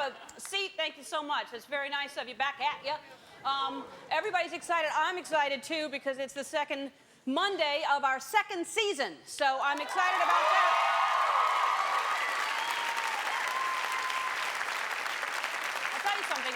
have a seat. Thank you so much. It's very nice of you. Back at you. Everybody's excited. I'm excited, too, because it's the second Monday of our second season. So I'm excited about that. I'll tell you something.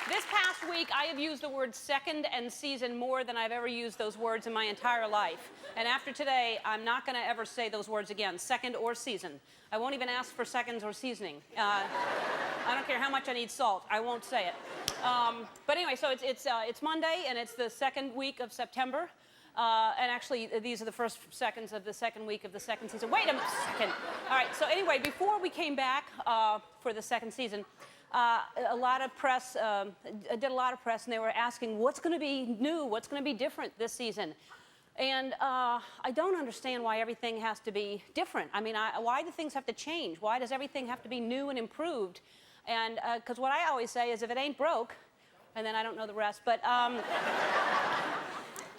This past week, I have used the word second and season more than I've ever used those words in my entire life. And after today, I'm not going to ever say those words again, second or season. I won't even ask for seconds or seasoning. I don't care how much I need salt. I won't say it. But anyway, so it's Monday, and it's the second week of September. And actually, these are the first seconds of the second week of the second season. Wait a second. All right, so anyway, before we came back for the second season, a lot of press, did a lot of press, and they were asking, what's going to be new? What's going to be different this season? And I don't understand why everything has to be different. I mean, why do things have to change? Why does everything have to be new and improved? And because what I always say is, if it ain't broke, and then I don't know the rest, but I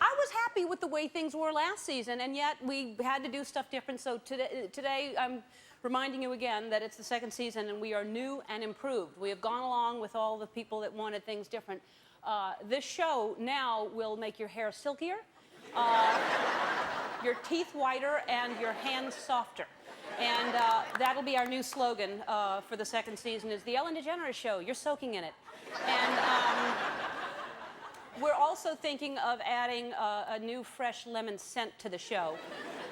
was happy with the way things were last season, and yet we had to do stuff different. So today I'm reminding you again that it's the second season, and we are new and improved. We have gone along with all the people that wanted things different. This show now will make your hair silkier, your teeth whiter, and your hands softer. And that'll be our new slogan for the second season, is the Ellen DeGeneres Show. You're soaking in it. And we're also thinking of adding a new fresh lemon scent to the show,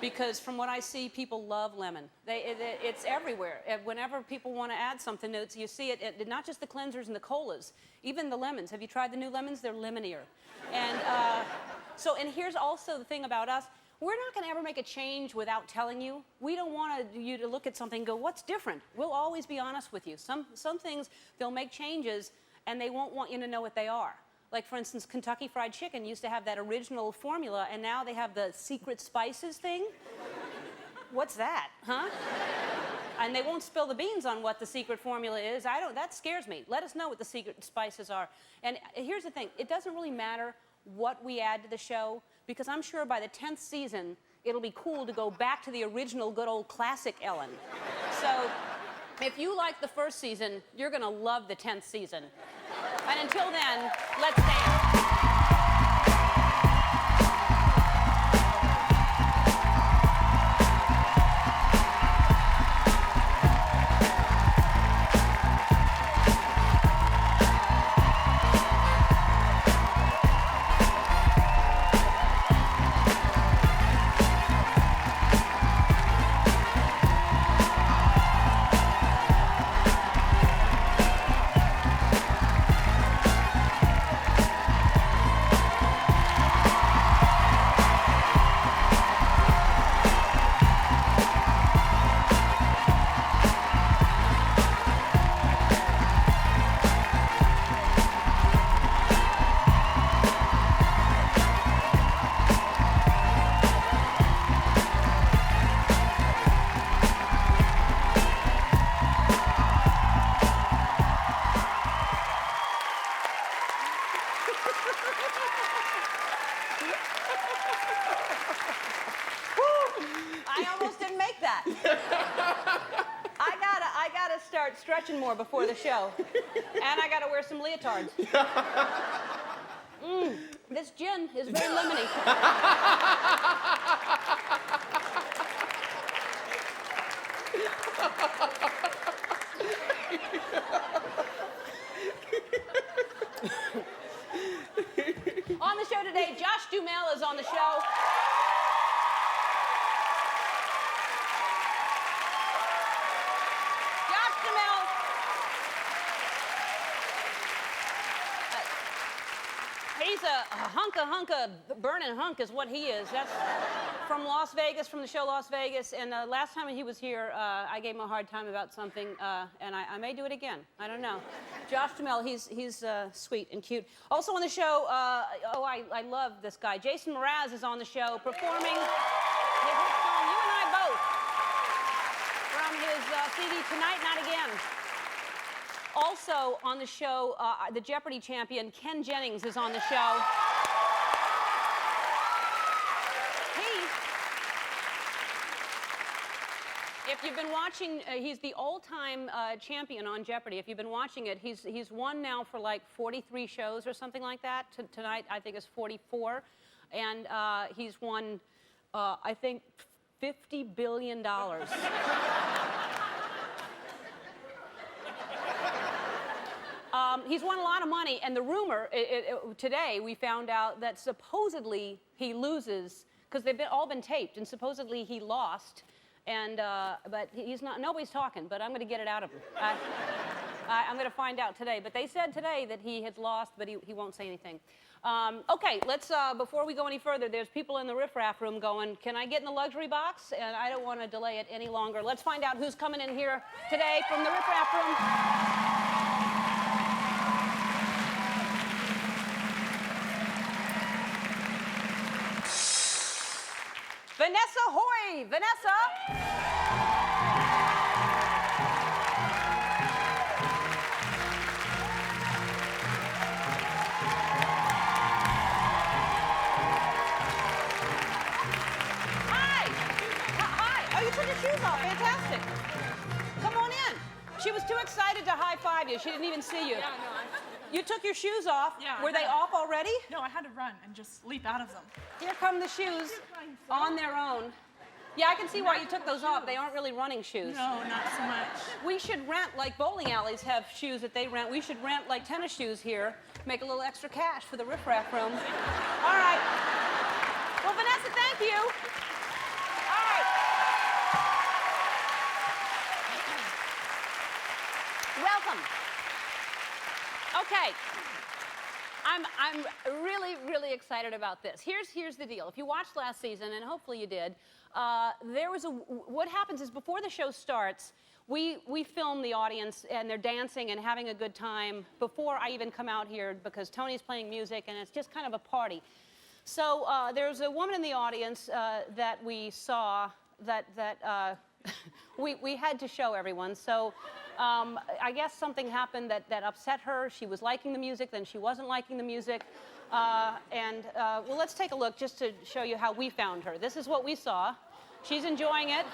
because from what I see, people love lemon. It's everywhere. Whenever people want to add something, you see it, not just the cleansers and the colas, even the lemons. Have you tried the new lemons? They're lemonier. And and here's also the thing about us. We're not going to ever make a change without telling you. We don't want you to look at something and go, what's different? We'll always be honest with you. Some things, they'll make changes, and they won't want you to know what they are. Like, for instance, Kentucky Fried Chicken used to have that original formula, and now they have the secret spices thing. What's that, huh? And they won't spill the beans on what the secret formula is. That scares me. Let us know what the secret spices are. And here's the thing. It doesn't really matter what we add to the show, because I'm sure by the 10th season, it'll be cool to go back to the original good old classic Ellen. So if you like the first season, you're going to love the 10th season. And until then, let's dance. Stretching more before the show. And I gotta wear some leotards. This gin is very lemony. On the show today, Josh Duhamel is on the show. He's a hunka burning hunk is what he is. That's from Las Vegas, from the show Las Vegas. And last time he was here, I gave him a hard time about something, and I may do it again. I don't know. Josh Duhamel, he's sweet and cute. Also on the show, I love this guy. Jason Mraz is on the show performing his hit song, You and I Both, from his CD, Tonight, Not Again. Also on the show, the Jeopardy champion, Ken Jennings, is on the show. If you've been watching, he's the all-time champion on Jeopardy. If you've been watching it, he's won now for like 43 shows or something like that. Tonight, I think, is 44. And he's won, I think, $50 billion. He's won a lot of money, and the rumor, today we found out that supposedly he loses, because they've all been taped, and supposedly he lost. And, but he's not, nobody's talking, but I'm going to get it out of him. I'm going to find out today. But they said today that he had lost, but he won't say anything. Okay, let's, before we go any further, there's people in the riffraff room going, can I get in the luxury box? And I don't want to delay it any longer. Let's find out who's coming in here today from the riffraff room. Vanessa Hoy! Vanessa! Hi! Hi! Oh, you took your shoes off. Fantastic. Come on in. She was too excited to high-five you. She didn't even see you. Yeah, no, You took your shoes off. Yeah, Were they off already? No, I had to run and just leap out of them. Here come the shoes on their own. Yeah, I can see why you took those off. They aren't really running shoes. No, not so much. We should rent, like bowling alleys have shoes that they rent. We should rent like tennis shoes here, make a little extra cash for the riffraff room. All right. Well, Vanessa, thank you. All right. Welcome. Okay. I'm really, really excited about this. Here's the deal. If you watched last season, and hopefully you did, what happens is before the show starts, we film the audience, and they're dancing and having a good time before I even come out here, because Tony's playing music, and it's just kind of a party. So there's a woman in the audience that we saw that we had to show everyone. So I guess something happened that upset her. She was liking the music, then she wasn't liking the music. Well, let's take a look just to show you how we found her. This is what we saw. She's enjoying it.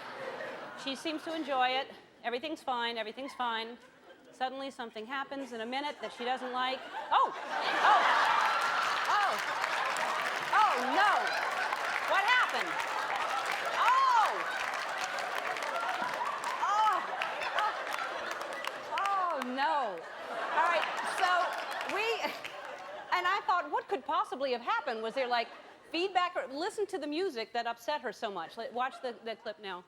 She seems to enjoy it. Everything's fine. Everything's fine. Suddenly something happens in a minute that she doesn't like. Oh! Oh! Oh! Oh, no! What happened? Oh! Oh! Oh, no. All right, so and I thought, what could possibly have happened? Was there like feedback? Or listen to the music that upset her so much. Watch the clip now.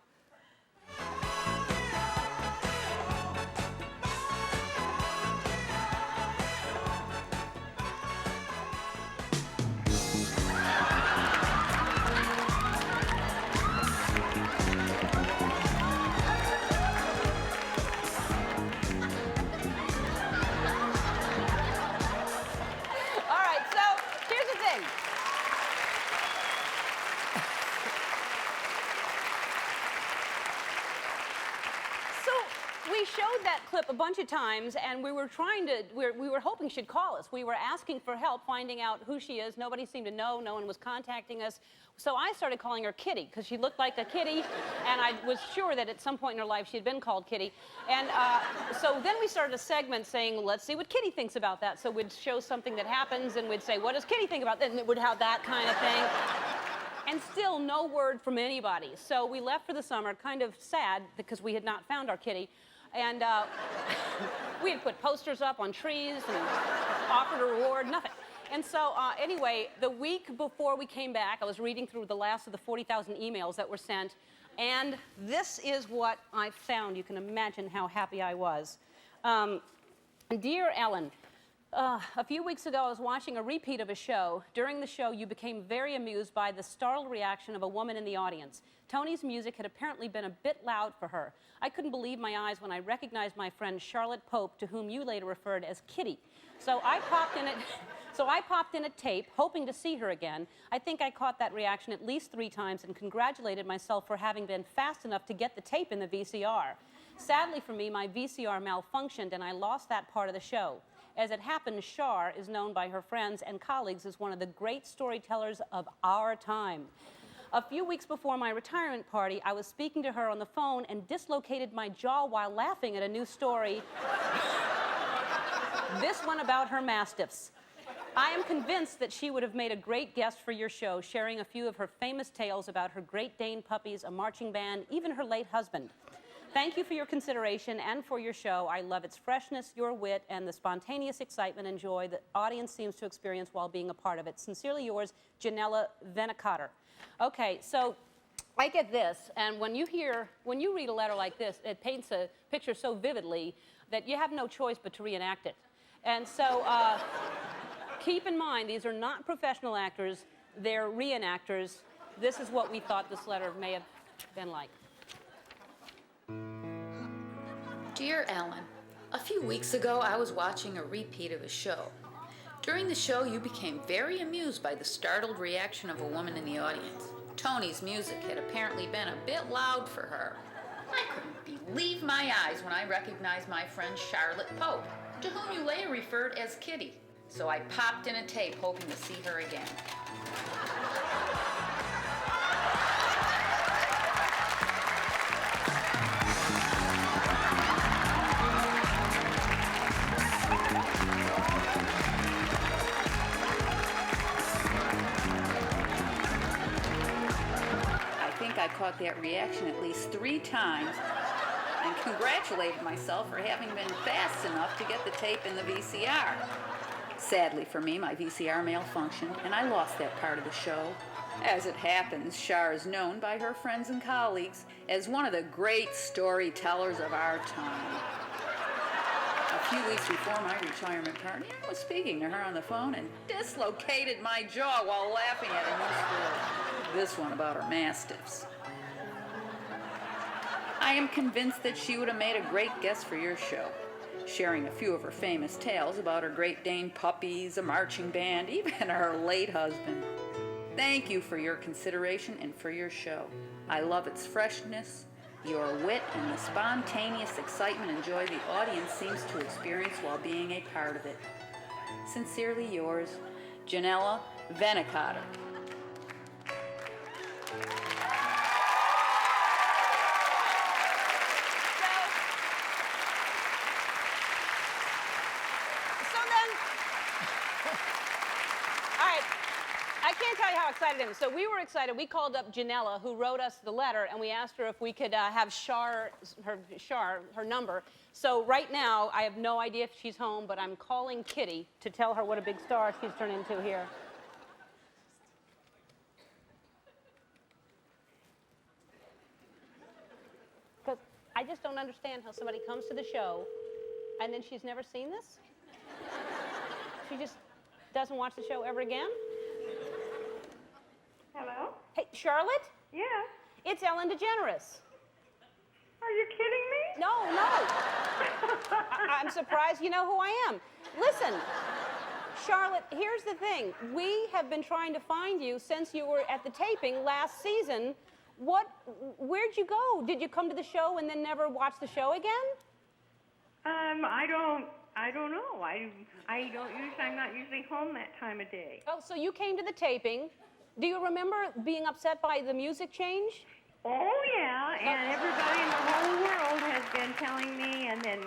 We showed that clip a bunch of times, and we were hoping she'd call us. We were asking for help finding out who she is. Nobody seemed to know. No one was contacting us. So I started calling her Kitty, because she looked like a kitty, and I was sure that at some point in her life she had been called Kitty. And so then we started a segment saying, let's see what Kitty thinks about that. So we'd show something that happens, and we'd say, what does Kitty think about that? And it would have that kind of thing. And still no word from anybody. So we left for the summer, kind of sad, because we had not found our Kitty. And we had put posters up on trees and offered a reward, nothing. And so anyway, the week before we came back, I was reading through the last of the 40,000 emails that were sent, and this is what I found. You can imagine how happy I was. Dear Ellen, a few weeks ago, I was watching a repeat of a show. During the show, you became very amused by the startled reaction of a woman in the audience. Tony's music had apparently been a bit loud for her. I couldn't believe my eyes when I recognized my friend Charlotte Pope, to whom you later referred as Kitty. So I popped in a tape, hoping to see her again. I think I caught that reaction at least 3 times and congratulated myself for having been fast enough to get the tape in the VCR. Sadly for me, my VCR malfunctioned and I lost that part of the show. As it happened, Char is known by her friends and colleagues as one of the great storytellers of our time. A few weeks before my retirement party, I was speaking to her on the phone and dislocated my jaw while laughing at a new story. This one about her mastiffs. I am convinced that she would have made a great guest for your show, sharing a few of her famous tales about her Great Dane puppies, a marching band, even her late husband. Thank you for your consideration and for your show. I love its freshness, your wit, and the spontaneous excitement and joy the audience seems to experience while being a part of it. Sincerely yours, Janella Venicotter. Okay, so I get this, and when you read a letter like this, it paints a picture so vividly that you have no choice but to reenact it. And so keep in mind, these are not professional actors, they're reenactors. This is what we thought this letter may have been like. Dear Ellen, a few weeks ago I was watching a repeat of a show. During the show you became very amused by the startled reaction of a woman in the audience. Tony's music had apparently been a bit loud for her. I couldn't believe my eyes when I recognized my friend Charlotte Pope, to whom you later referred as Kitty. So I popped in a tape hoping to see her again. I caught that reaction at least 3 times and congratulated myself for having been fast enough to get the tape in the VCR. Sadly for me, my VCR malfunctioned and I lost that part of the show. As it happens, Char is known by her friends and colleagues as one of the great storytellers of our time. A few weeks before my retirement party, I was speaking to her on the phone and dislocated my jaw while laughing at a new story. This one about her mastiffs. I am convinced that she would have made a great guest for your show, sharing a few of her famous tales about her Great Dane puppies, a marching band, even her late husband. Thank you for your consideration and for your show. I love its freshness, your wit, and the spontaneous excitement and joy the audience seems to experience while being a part of it. Sincerely yours, Janella Venicotter. I can't tell you how excited I am. So we were excited. We called up Janella, who wrote us the letter, and we asked her if we could have her number. So right now, I have no idea if she's home, but I'm calling Kitty to tell her what a big star she's turned into here. Because I just don't understand how somebody comes to the show, and then she's never seen this. She just doesn't watch the show ever again. Hello? Hey, Charlotte? Yeah. It's Ellen DeGeneres. Are you kidding me? No. I'm surprised you know who I am. Listen, Charlotte, here's the thing. We have been trying to find you since you were at the taping last season. Where'd you go? Did you come to the show and then never watch the show again? I don't know. I'm not usually home that time of day. Oh, so you came to the taping. Do you remember being upset by the music change? Oh, yeah, and everybody in the whole world has been telling me, and then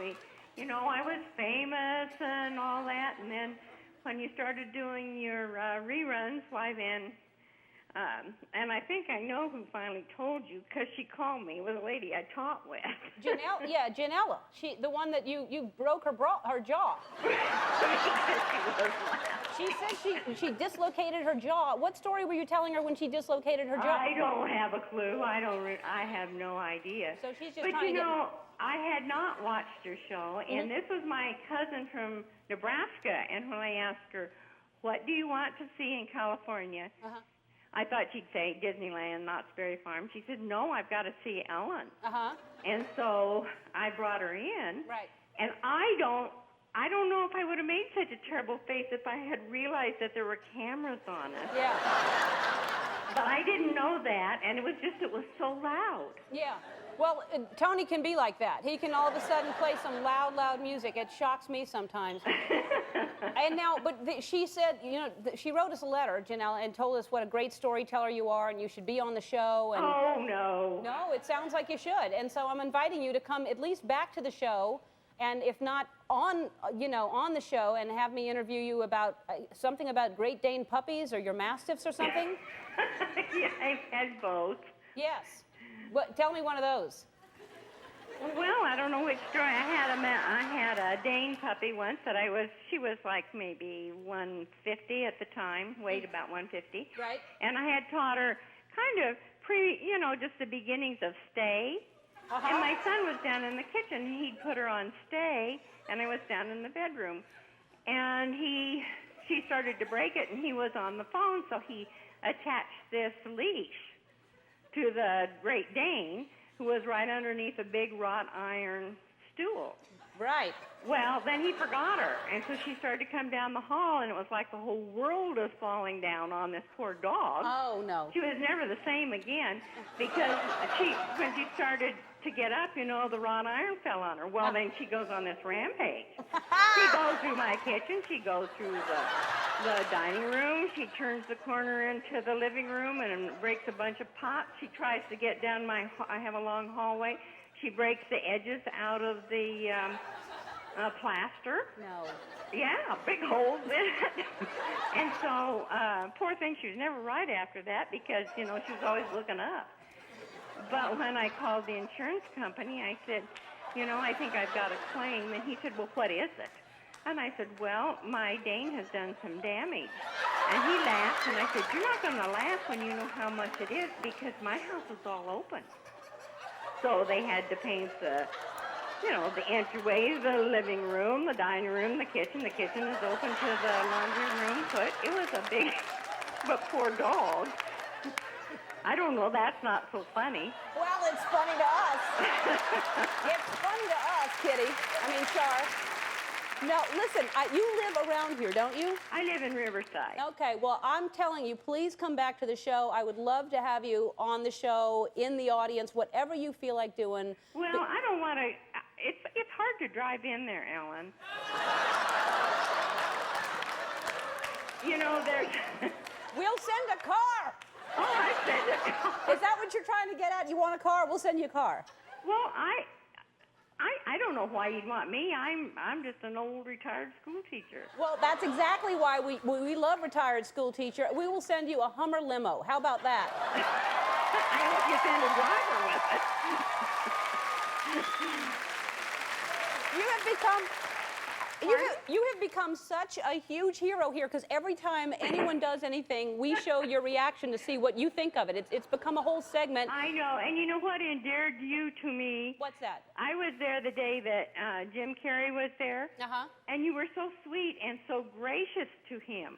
I was famous and all that, and then when you started doing your reruns, why then, and I think I know who finally told you, because she called me. It was a lady I taught with. Janella. The one that you broke her jaw. She said she dislocated her jaw. What story were you telling her when she dislocated her jaw? I don't have a clue. I have no idea. So she's just but trying to get... I had not watched her show, and this was my cousin from Nebraska, and when I asked her, what do you want to see in California? I thought she'd say Disneyland, Knott's Berry Farm. She said, no, I've got to see Ellen. And so I brought her in. Right. And I don't know if I would have made such a terrible face if I had realized that there were cameras on us. Yeah. But I didn't know that, and it was so loud. Yeah. Well, Tony can be like that. He can all of a sudden play some loud music. It shocks me sometimes. And now, but she said, you know, she wrote us a letter, Janelle, and told us what a great storyteller you are, and you should be on the show. And Oh, no. no, it sounds like you should. And so I'm inviting you to come at least back to the show, and if not on, you know, on the show, and have me interview you about something about Great Dane puppies or your Mastiffs or something. Yeah, I've had both. Yes. What? Tell me one of those. Well, I don't know which story. I had a Dane puppy once that she was like maybe 150 at the time, weighed about 150. Right. And I had taught her kind of just the beginnings of stay. Uh-huh. And my son was down in the kitchen. He'd put her on stay, and I was down in the bedroom. And she started to break it, and he was on the phone, so he attached this leash to the Great Dane, who was right underneath a big wrought iron stool. Right. Well, then he forgot her, and so she started to come down the hall, and it was like the whole world was falling down on this poor dog. Oh, no. She was never the same again because when she started to get up, the wrought iron fell on her. Well, then she goes on this rampage. She goes through my kitchen. She goes through the dining room. She turns the corner into the living room and breaks a bunch of pots. She tries to get down I have a long hallway. She breaks the edges out of the plaster. No. Yeah, big holes in it. And so, poor thing, she was never right after that because, she was always looking up. But when I called the insurance company, I said, I think I've got a claim. And he said, well, what is it? And I said, well, my Dane has done some damage. And he laughed, and I said, you're not going to laugh when you know how much it is because my house is all open. So they had to paint the entryways, the living room, the dining room, the kitchen. The kitchen is open to the laundry room. So it was a big, but poor dog. I don't know, that's not so funny. Well, it's funny to us. It's funny to us, Kitty. I mean, Char. No, listen, you live around here, don't you? I live in Riverside. Okay, well, I'm telling you, please come back to the show. I would love to have you on the show, in the audience, whatever you feel like doing. Well, I don't want to. It's hard to drive in there, Ellen. There's... We'll send a car. Oh, I send a car. Is that what you're trying to get at? You want a car? We'll send you a car. Well, I don't know why you'd want me. I'm just an old retired school teacher. Well, that's exactly why we love retired school teacher. We will send you a Hummer limo. How about that? I hope you send a driver with it. You have become such a huge hero here because every time anyone does anything, we show your reaction to see what you think of it. It's become a whole segment. I know, and you know what endeared you to me? What's that? I was there the day that Jim Carrey was there, and you were so sweet and so gracious to him.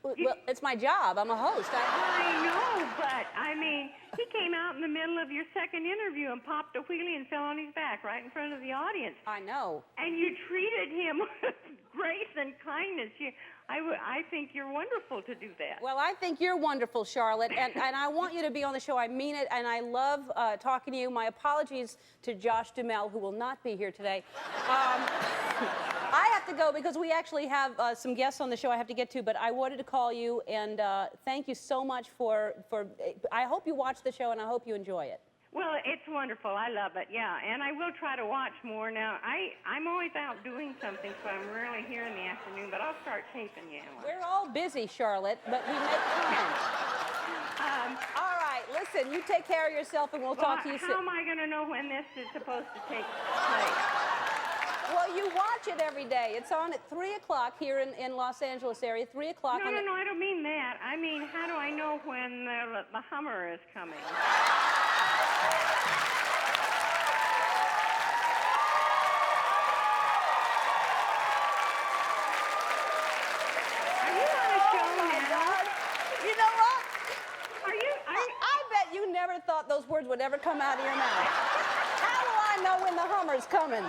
Well, it's my job. I'm a host. I know, but I mean, he came out in the middle of your second interview and popped a wheelie and fell on his back right in front of the audience. I know. And you treated him with grace and kindness. I think you're wonderful to do that. Well, I think you're wonderful, Charlotte, and I want you to be on the show. I mean it, and I love talking to you. My apologies to Josh Duhamel, who will not be here today. I have to go because we actually have some guests on the show I have to get to, but I wanted to call you and thank you so much for. I hope you watch the show and I hope you enjoy it. Well, it's wonderful. I love it, yeah. And I will try to watch more now. I'm always out doing something, so I'm rarely here in the afternoon, but I'll start taping you. We're all busy, Charlotte, but we make time. All right, listen, you take care of yourself and we'll talk to you soon. How am I going to know when this is supposed to take place? Well, you watch it every day. It's on at 3 o'clock here in Los Angeles area, 3 o'clock. No, I don't mean that. I mean, how do I know when the Hummer is coming? Are you on a show now? You know what? I bet you never thought those words would ever come out of your mouth. How do I know when the Hummer's coming?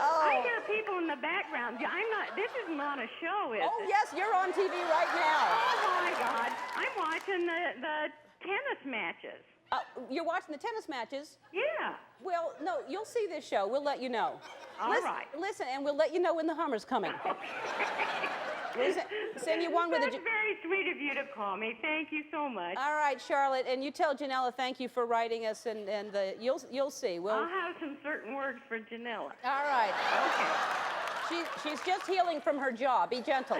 I hear people in the background. This is not a show, is it? Oh, yes, you're on TV right now. Oh, my God. I'm watching the tennis matches. You're watching the tennis matches. Yeah. Well, no, you'll see this show. We'll let you know. All right. Listen, and we'll let you know when the Hummer's coming. We'll send you one with That's very sweet of you to call me. Thank you so much. All right, Charlotte, and you tell Janella thank you for writing us, and you'll see. I'll have some certain words for Janella. All right. Okay. She's just healing from her jaw. Be gentle.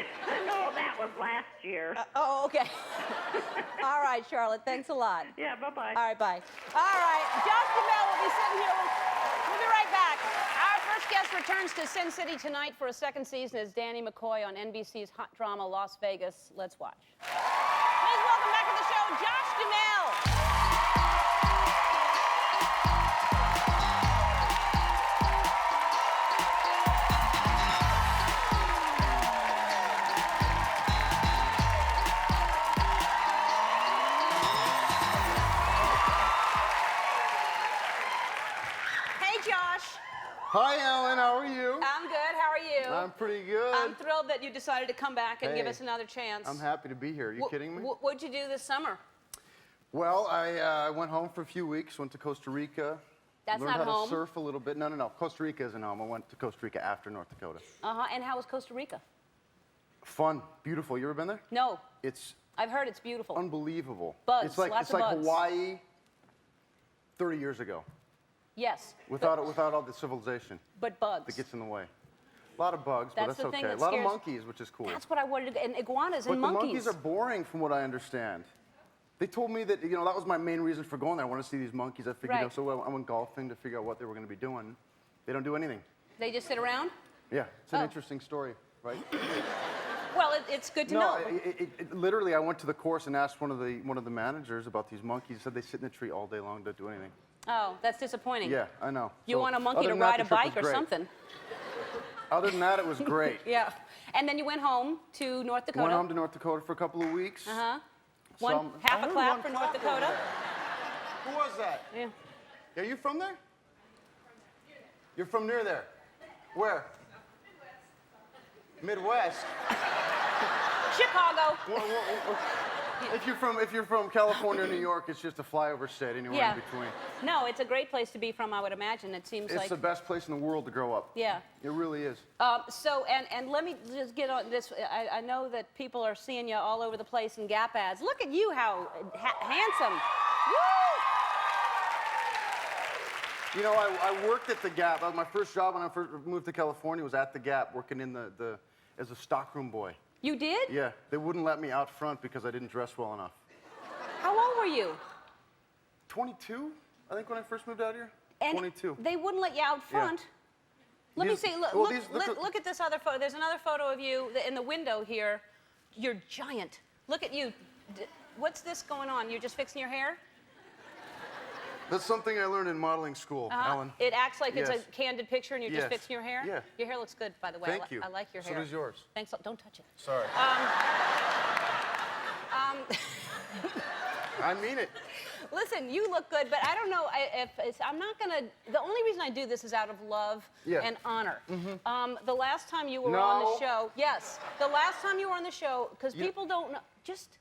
No, that was last year. Oh, okay. All right, Charlotte. Thanks a lot. Yeah, bye-bye. All right, bye. All right, Josh Duhamel will be sitting here. We'll be right back. Our first guest returns to Sin City tonight for a second season as Danny McCoy on NBC's hot drama Las Vegas. Let's watch. Please welcome back to the show, Josh Duhamel. Hi, Ellen. How are you? I'm good. How are you? I'm pretty good. I'm thrilled that you decided to come back and give us another chance. I'm happy to be here. Are you kidding me? What'd you do this summer? Well, I went home for a few weeks, went to Costa Rica. That's learned not how home. to surf a little bit. No. Costa Rica isn't home. I went to Costa Rica after North Dakota. Uh-huh. And how was Costa Rica? Fun. Beautiful. You ever been there? No. It's I've heard it's beautiful. unbelievable. Bugs, It's like, lots it's of like bugs. Hawaii 30 years ago. Yes. Without all the civilization But bugs. that gets in the way. A lot of bugs, but That's that's the thing okay. that A lot of scares- monkeys, which is cool. That's what I wanted to. And iguanas But and the monkeys. monkeys are boring, from what I understand. They told me that, that was my main reason for going there. I wanted to see these monkeys. I figured, Right. so I went golfing to figure out what they were going to be doing. They don't do anything. They just sit around? Yeah, it's an Oh. interesting story, right? Well, it's good to know. Literally, I went to the course and asked one of the managers about these monkeys. He said they sit in the tree all day long, don't do anything. Oh, that's disappointing. Yeah, I know. You So, want a monkey other to than that, ride the a trip bike was or great. something. Other than that, it was great. Yeah. And then you went home to North Dakota. Went home to North Dakota for a couple of weeks. Uh-huh. Some- I Half a heard clap one for North clap over Dakota. there. Who was that? Yeah. Are you from there? You're from near there. Where? Midwest. Chicago. Well, if you're from California or New York, it's just a flyover state anywhere Yeah. in between. No, it's a great place to be from, I would imagine. It seems It's like. the best place in the world to grow up. Yeah. It really is. So, and let me just get on this. I know that people are seeing you all over the place in Gap ads. Look at you, how handsome. Woo! I worked at the Gap. My first job when I first moved to California was at the Gap, working in as a stockroom boy. You did? Yeah, they wouldn't let me out front because I didn't dress well enough. How old were you? 22, I think, when I first moved out here. And 22. they wouldn't let you out front. Let me These- see. Look, well, look, these- look look at this other photo. There's another photo of you in the window here. You're giant. Look at you. What's this going on? You're just fixing your hair? That's something I learned in modeling school, Ellen. It acts like it's a Yes. candid picture and you're just Yes. fixing your hair? Yeah. Your hair looks good, by the way. Thank you. I like your hair. So does yours. Thanks. Don't touch it. Sorry. I mean it. Listen, you look good, but I don't know I'm not gonna. The only reason I do this is out of love and honor. The last time you were on the No. show, yes, the last time you were on the show, because people don't know. Just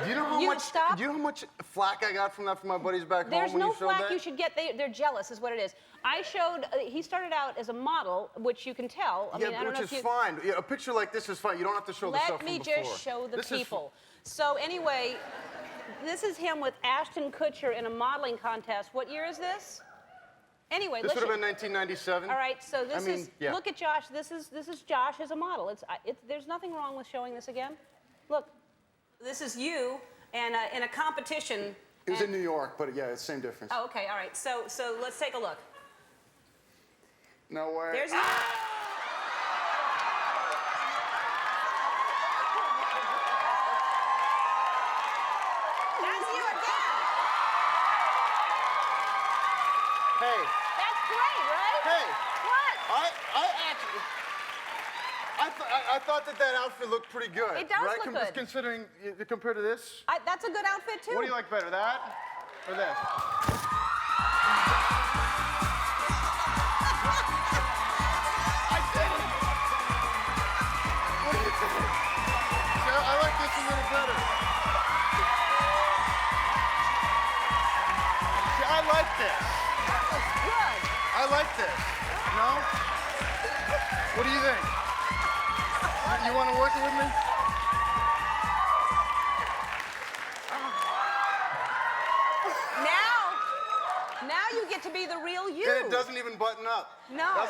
Do you know how You much? stop. Do you know how much flack I got from that from my buddies back there's home when no you showed flack that? you should get. They're jealous, is what it is. I showed. He started out as a model, which you can tell. I Yeah, mean, I don't which know is if you. fine. Yeah, a picture like this is fine. You don't have to show the stuff Let me from before. just show the This is people. So anyway, this is him with Ashton Kutcher in a modeling contest. What year is this? Anyway, This would listen. have been 1997. All right, so this is. yeah. Look at Josh. This is Josh as a model. There's nothing wrong with showing this again. Look, this is you and in a competition. It was in New York, but yeah, it's the same difference. Oh, okay, all right. So let's take a look. No way. There's. That's you again. Hey, That's great, right? hey. What? I thought that outfit looked pretty good. It does right? look good. Considering compared to this. That's a good outfit too. What do you like better, that or this? I did it. What do you think? See, I like this a little better. you want to work it with me? Now you get to be the real you. And it doesn't even button up. No.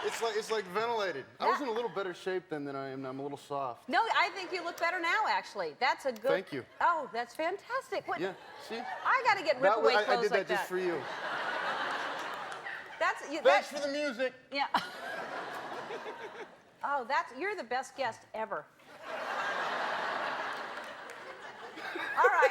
It's like ventilated. I was in a little better shape than I am now. I'm a little soft. No, I think you look better now, actually. That's a good... Thank you. Oh, that's fantastic. What? Yeah, see? I got to get rip-away clothes I did that like just for you. That's for the music. Yeah. Oh, you're the best guest ever. All right.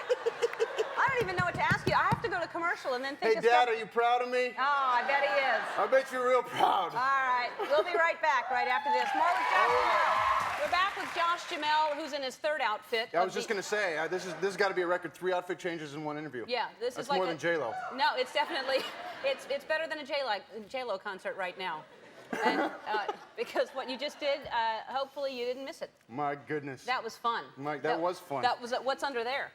I don't even know what to ask you. I have to go to commercial and then think Hey, of Dad, stuff. are you proud of me? Oh, I bet he is. I bet you're real proud. All right. We'll be right back right after this. More with Josh Jamel. We're back with Josh Jamel, who's in his third outfit. I was just going to say, this has got to be a record. 3 outfit changes in 1 interview. Yeah, this That's is like more than J-Lo. No, it's definitely, it's better than a J-Lo concert right now. And, because what you just did, hopefully you didn't miss it. My goodness. That was fun. That was fun. That was, what's under there?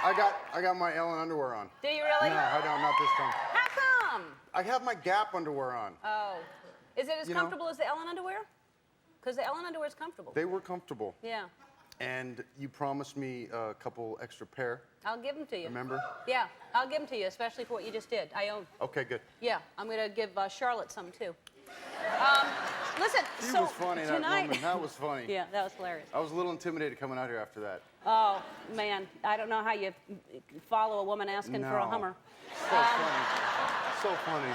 I got my Ellen underwear on. Do you really? No, I don't, not this time. How come? I have my Gap underwear on. Oh. Is it as comfortable as the Ellen underwear? Because the Ellen underwear is comfortable. They were comfortable. Yeah. And you promised me a couple extra pair. I'll give them to you. Remember? Yeah, I'll give them to you, especially for what you just did. I own. Okay, good. Yeah, I'm going to give Charlotte some, too. Listen, She so was funny, that tonight... woman. That was funny. Yeah, that was hilarious. I was a little intimidated coming out here after that. Oh, man, I don't know how you follow a woman asking for a No. Hummer. So funny. So funny.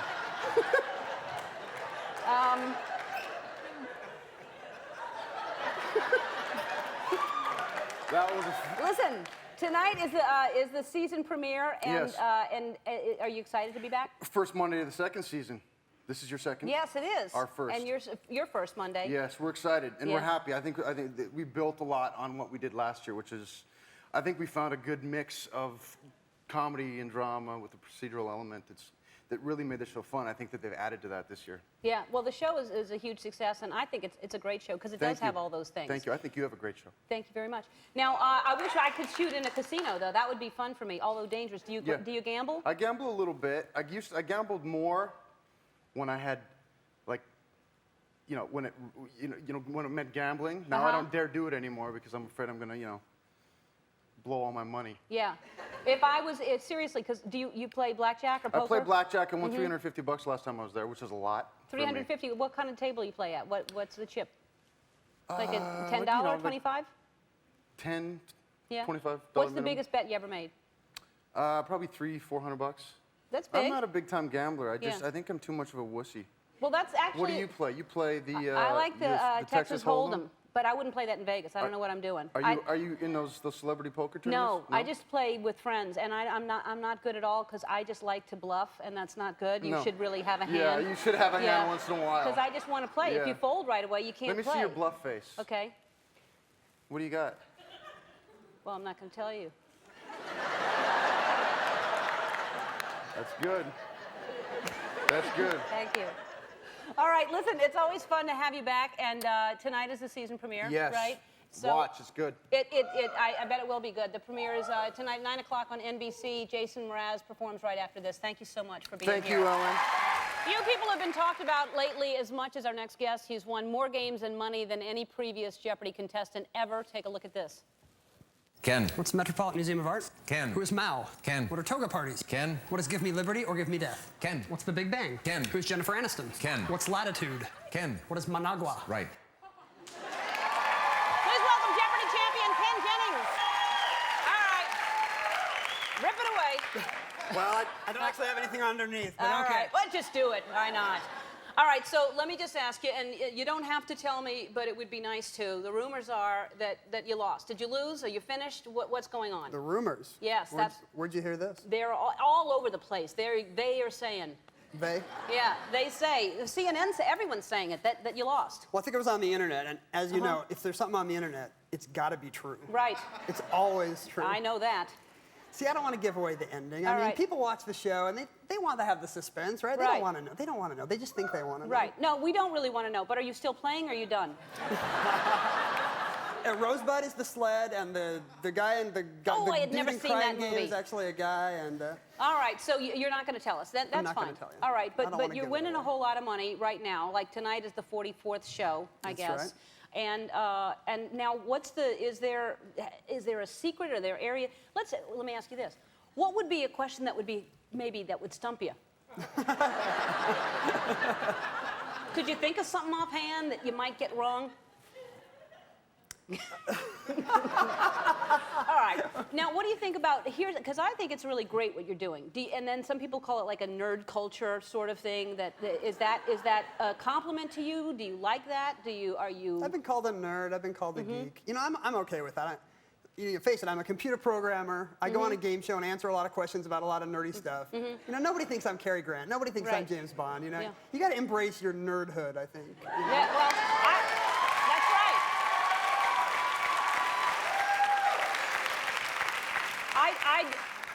That was Listen, tonight is the season premiere, and Yes. Are you excited to be back? first Monday of the second season. This is your second? Yes, it is. Our first. And your first Monday. Yes, we're excited and Yeah. we're happy. I think that we built a lot on what we did last year, which is, I think we found a good mix of comedy and drama with a procedural element that really made the show fun. I think that they've added to that this year. Yeah. Well, the show is a huge success, and I think it's a great show because it does have all those things. Thank you. I think you have a great show. Thank you very much. Now, I wish I could shoot in a casino, though. That would be fun for me, although dangerous. Do you gamble? I gamble a little bit. I gambled more when I had, like, when it meant gambling. Now I don't dare do it anymore because I'm afraid I'm gonna, blow all my money. Yeah. If I was seriously, because do you play blackjack or poker? I played blackjack and won $350 last time I was there, which is a lot. for me. 350. What kind of table you play at? What's the chip? Like a $10, like, 25? 10, Yeah. $25 What's the minimum. biggest bet you ever made? Probably $300-400. That's big. I'm not a big-time gambler. Yeah. I think I'm too much of a wussy. Well, that's actually. What do you play? You play the. I like the Texas Hold'em, Hold'em? but I wouldn't play that in Vegas. I don't know what I'm doing. Are you in those celebrity poker No, tournaments? I just play with friends, and I'm not good at all because I just like to bluff, and that's not good. You No. should really have a hand. Yeah, you should have a hand once in a while. Because I just want to play. If Yeah. you fold right away, you can't Let me play. see your bluff face. Okay. What do you got? Well, I'm not going to tell you. That's good. That's good. Thank you. All right, listen, it's always fun to have you back, and tonight is the season premiere, Yes. right? Watch, it's good. I bet it will be good. The premiere is tonight, 9 o'clock on NBC. Jason Mraz performs right after this. Thank you so much for being here. Thank you, Ellen. Few people have been talked about lately as much as our next guest. He's won more games and money than any previous Jeopardy contestant ever. Take a look at this. Ken. What's the Metropolitan Museum of Art? Ken. Who is Mao? Ken. What are toga parties? Ken. What is Give Me Liberty or Give Me Death? Ken. What's the Big Bang? Ken. Who's Jennifer Aniston? Ken. What's Latitude? Ken. What is Managua? Right. Please welcome Jeopardy champion Ken Jennings. All right. Rip it away. Well, I don't actually have anything underneath, but All okay. right. Well, just do it. Why not? All right, so let me just ask you, and you don't have to tell me, but it would be nice to. The rumors are that you lost. Did you lose? Are you finished? What's going on? The rumors. Yes, Where'd you hear this? They're all over the place. They are saying. They? Yeah, they say. CNN, everyone's saying it, that you lost. Well, I think it was on the internet, and as you know, if there's something on the internet, it's got to be true. Right. It's always true. I know that. See, I don't want to give away the ending. I All mean, right. people watch the show, and they want to have the suspense, right? They Right. don't want to know. They don't want to know. They just think they want to know. Right. No, we don't really want to know. But are you still playing or are you done? Rosebud is the sled, and the guy in the Oh, the I had dude never in seen Crying that Game movie. is actually a guy, and All right, so you're not going to tell us. That's I'm not fine. gonna tell you. All right, I don't but wanna you're give it winning a away. whole lot of money right now. Like tonight is the 44th show, I That's guess. right. And now, is there a secret or their area? Let me ask you this: what would be a question that would be that would stump you? Could you think of something offhand that you might get wrong? All right. Now, what do you think about here? Because I think it's really great what you're doing. And then some people call it like a nerd culture sort of thing. Is that a compliment to you? Do you like that? Are you? I've been called a nerd. I've been called a geek. You know, I'm okay with that. You face it, I'm a computer programmer. I go on a game show and answer a lot of questions about a lot of nerdy stuff. You know, nobody thinks I'm Cary Grant. Nobody thinks I'm Right. James Bond. You know, Yeah. you got to embrace your nerdhood, I think. You know? Yeah, well, that's right.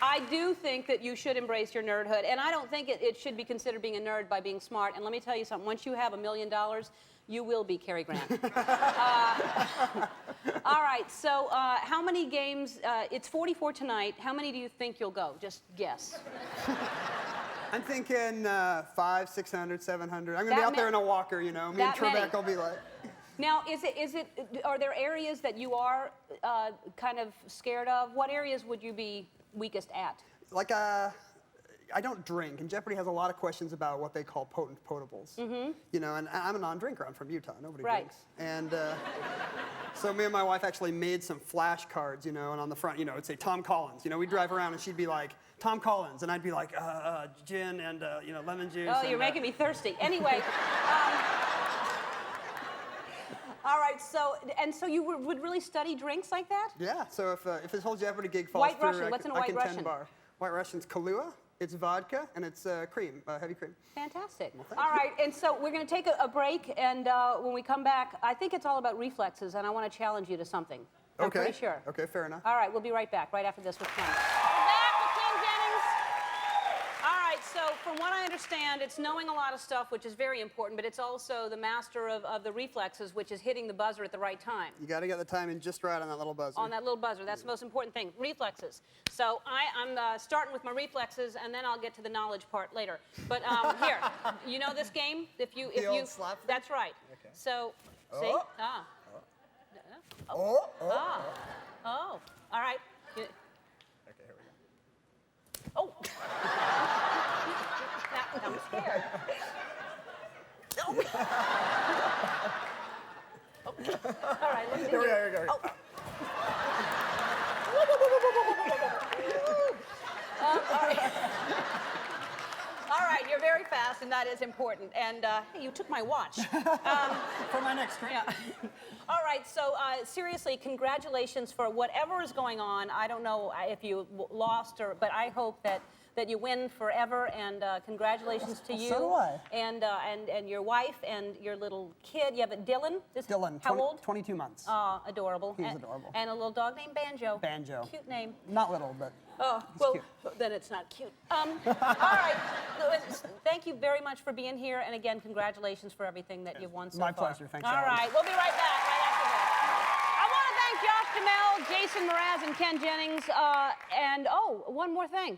I do think that you should embrace your nerdhood, and I don't think it should be considered being a nerd by being smart. And let me tell you something, once you have $1 million, you will be Cary Grant. All right, so how many games, it's 44 tonight, how many do you think you'll go? Just guess. I'm thinking 500, 600, 700. I'm going to That be out there ma- in a walker, you know. Me and that many? Trebek will be like... Now, are there areas that you are kind of scared of? What areas would you be weakest at? Like, I don't drink, and Jeopardy has a lot of questions about what they call potent potables. You know, and I'm a non-drinker. I'm from Utah. Nobody Right. drinks. And so me and my wife actually made some flashcards, you know, and on the front, you know, it'd say Tom Collins. You know, we'd drive around, and she'd be like, Tom Collins, and I'd be like, gin and, you know, lemon juice. Oh, and, you're making me thirsty. Anyway. All right, so you would really study drinks like that? Yeah, so if this whole Jeopardy gig falls White through, Russian, what's in a I White can Russian? 10 bar. White Russian's Kahlua, it's vodka, and it's cream, heavy cream. Fantastic. thank All right, and so we're going to take a break, and when we come back, I think it's all about reflexes, and I want to challenge you to something. I'm Okay. pretty sure. Okay, fair enough. All right, we'll be right back, right after this with Ken. We're back with Ken Jennings. All right, so from what I understand, it's knowing a lot of stuff, which is very important, but it's also the master of the reflexes, which is hitting the buzzer at the right time. You got to get the timing just right on that little buzzer. On that little buzzer. That's the most important thing. Reflexes. So I'm starting with my reflexes, and then I'll get to the knowledge part later. But here, you know this game? If you old slap thing? That's right. Okay. So, see? Oh. Ah. Oh, oh, Ah. Oh. All right. Okay, here we go. Oh. now I'm scared. Oh. All right. Let me Here we go, here we go. Oh. All right, you're very fast, and that is important. And hey, you took my watch. For my next drink. Yeah. All right, so seriously, congratulations for whatever is going on. I don't know if you lost, but I hope that you win forever. And congratulations to you. So do I. And your wife and your little kid. You have a Dylan. Dylan, How old? 22 months. Adorable. He's and, adorable. And a little dog named Banjo. Banjo. Cute name. Not little, but Oh, he's well, cute. then it's not cute. All right. Thank you very much for being here. And again, congratulations for everything that you've won so My far. pleasure. Thanks, All Alan. right. We'll be right back right after this. I want to thank Josh Duhamel, Jason Mraz, and Ken Jennings. And, oh, one more thing.